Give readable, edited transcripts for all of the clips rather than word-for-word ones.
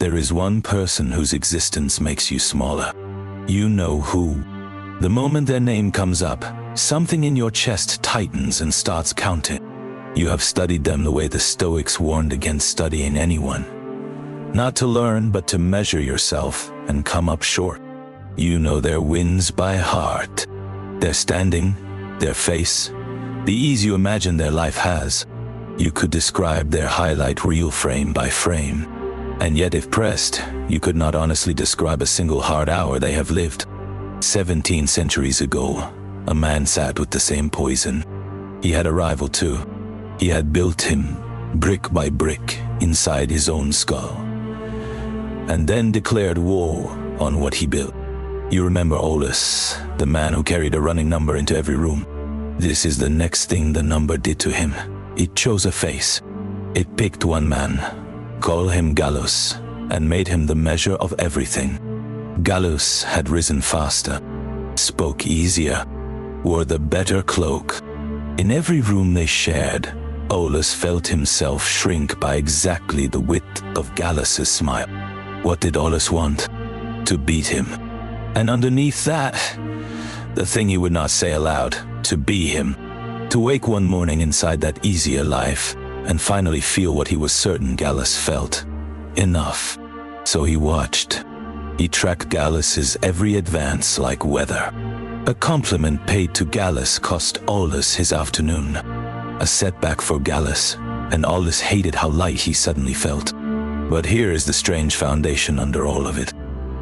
There is one person whose existence makes you smaller. You know who. The moment their name comes up, something in your chest tightens and starts counting. You have studied them the way the Stoics warned against studying anyone. Not to learn, but to measure yourself and come up short. You know their wins by heart. Their standing, their face, the ease you imagine their life has. You could describe their highlight reel frame by frame. And yet if pressed, you could not honestly describe a single hard hour they have lived. 17 centuries ago, a man sat with the same poison. He had a rival too. He had built him, brick by brick, inside his own skull, and then declared war on what he built. You remember Aulus, the man who carried a running number into every room. This is the next thing the number did to him. It chose a face. It picked one man, called him Gallus, and made him the measure of everything. Gallus had risen faster, spoke easier, wore the better cloak. In every room they shared, Aulus felt himself shrink by exactly the width of Gallus's smile. What did Aulus want? To beat him. And underneath that, the thing he would not say aloud, to be him. To wake one morning inside that easier life and finally feel what he was certain Gallus felt. Enough. So he watched. He tracked Gallus's every advance like weather. A compliment paid to Gallus cost Aulus his afternoon. A setback for Gallus, and Aulus hated how light he suddenly felt. But here is the strange foundation under all of it.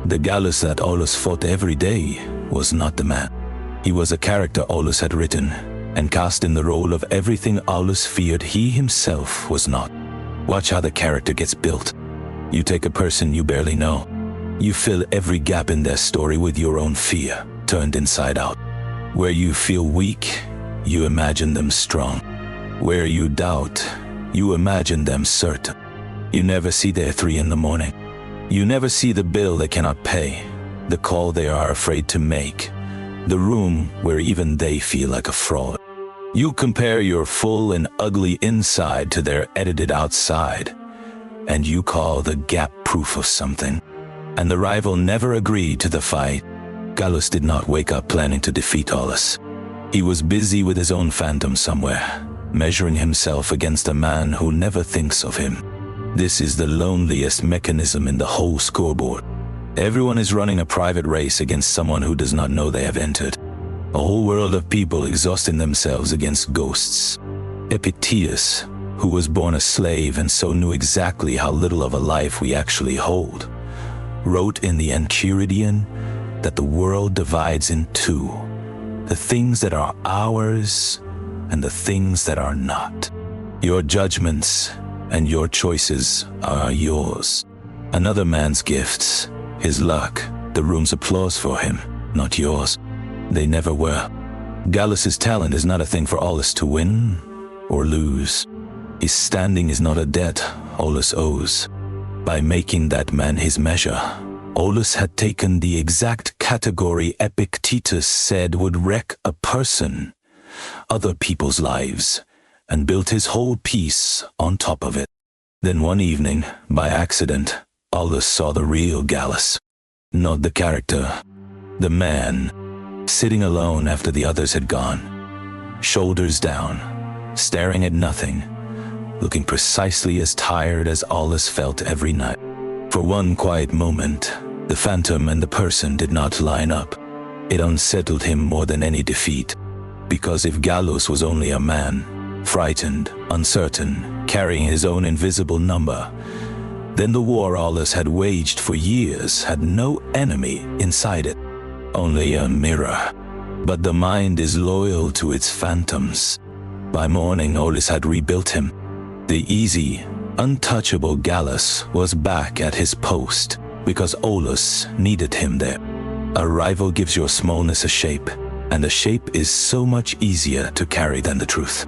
The Gallus that Aulus fought every day was not the man. He was a character Aulus had written, and cast in the role of everything Aulus feared he himself was not. Watch how the character gets built. You take a person you barely know. You fill every gap in their story with your own fear, turned inside out. Where you feel weak, you imagine them strong. Where you doubt, you imagine them certain. You never see their 3 in the morning. You never see the bill they cannot pay, the call they are afraid to make, the room where even they feel like a fraud. You compare your full and ugly inside to their edited outside, and you call the gap proof of something. And the rival never agreed to the fight. Gallus did not wake up planning to defeat Aulus. He was busy with his own phantom somewhere, measuring himself against a man who never thinks of him. This is the loneliest mechanism in the whole scoreboard. Everyone is running a private race against someone who does not know they have entered. A whole world of people exhausting themselves against ghosts. Epictetus, who was born a slave and so knew exactly how little of a life we actually hold, wrote in the Enchiridion that the world divides in two: the things that are ours and the things that are not. Your judgments and your choices are yours. Another man's gifts, his luck, the room's applause for him, not yours. They never were. Gallus's talent is not a thing for Aulus to win or lose. His standing is not a debt Aulus owes. By making that man his measure, Aulus had taken the exact category Epictetus said would wreck a person, other people's lives, and built his whole piece on top of it. Then one evening, by accident, Aulus saw the real Gallus. Not the character, the man, sitting alone after the others had gone, shoulders down, staring at nothing, looking precisely as tired as Aulus felt every night. For one quiet moment, the phantom and the person did not line up. It unsettled him more than any defeat, because if Gallus was only a man, frightened, uncertain, carrying his own invisible number, then the war Aulus had waged for years had no enemy inside it, only a mirror. But the mind is loyal to its phantoms. By morning, Aulus had rebuilt him. The easy, untouchable Gallus was back at his post because Aulus needed him there. A rival gives your smallness a shape, and the shape is so much easier to carry than the truth.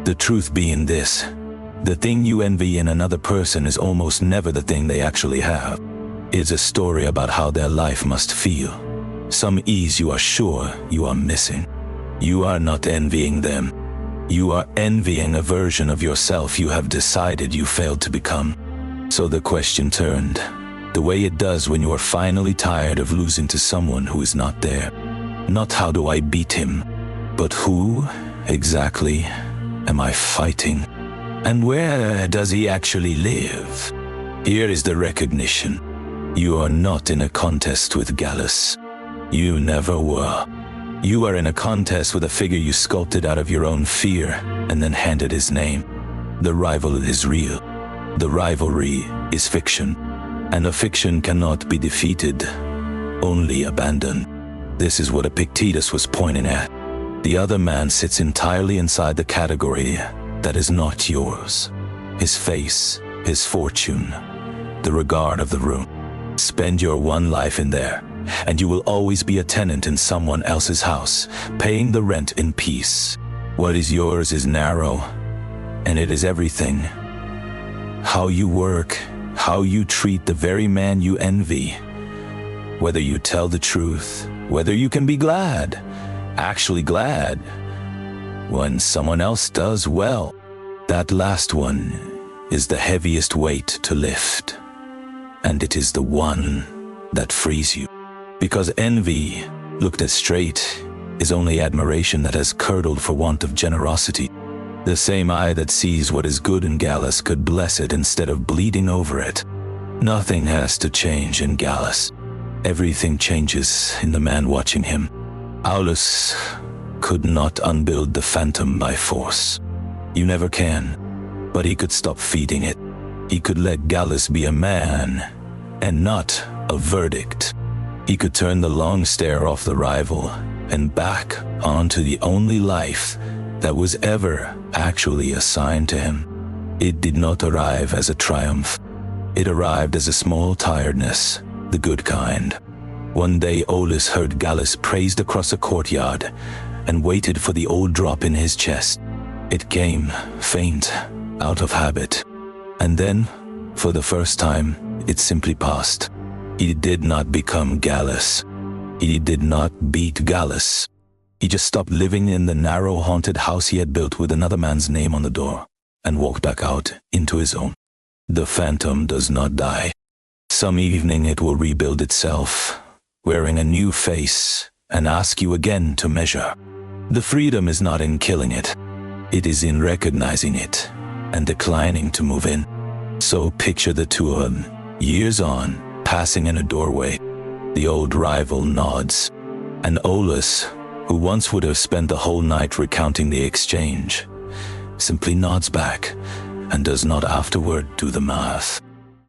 The truth being this: the thing you envy in another person is almost never the thing they actually have. It's a story about how their life must feel. Some ease you are sure you are missing. You are not envying them. You are envying a version of yourself you have decided you failed to become. So the question turned, The way it does when you are finally tired of losing to someone who is not there. Not how do I beat him, but who exactly am I fighting? And where does he actually live? Here is the recognition. You are not in a contest with Gallus. You never were. You are in a contest with a figure you sculpted out of your own fear and then handed his name. The rival is real. The rivalry is fiction. And a fiction cannot be defeated, only abandoned. This is what Epictetus was pointing at. The other man sits entirely inside the category that is not yours. His face, his fortune, the regard of the room. Spend your one life in there, and you will always be a tenant in someone else's house, paying the rent in peace. What is yours is narrow, and it is everything. How you work, how you treat the very man you envy. Whether you tell the truth, whether you can be glad, actually glad, when someone else does well. That last one is the heaviest weight to lift. And it is the one that frees you. Because envy, looked at straight, is only admiration that has curdled for want of generosity. The same eye that sees what is good in Gallus could bless it instead of bleeding over it. Nothing has to change in Gallus. Everything changes in the man watching him. Aulus could not unbuild the phantom by force. You never can, but he could stop feeding it. He could let Gallus be a man, and not a verdict. He could turn the long stare off the rival and back onto the only life that was ever actually assigned to him. It did not arrive as a triumph. It arrived as a small tiredness, the good kind. One day Aulus heard Gallus praised across a courtyard and waited for the old drop in his chest. It came, faint, out of habit. And then, for the first time, it simply passed. He did not become Gallus. He did not beat Gallus. He just stopped living in the narrow haunted house he had built with another man's name on the door and walked back out into his own. The phantom does not die. Some evening it will rebuild itself, wearing a new face, and ask you again to measure. The freedom is not in killing it. It is in recognizing it and declining to move in. So picture the two of them, years on, passing in a doorway. The old rival nods, and Aulus, who once would have spent the whole night recounting the exchange, simply nods back and does not afterward do the math.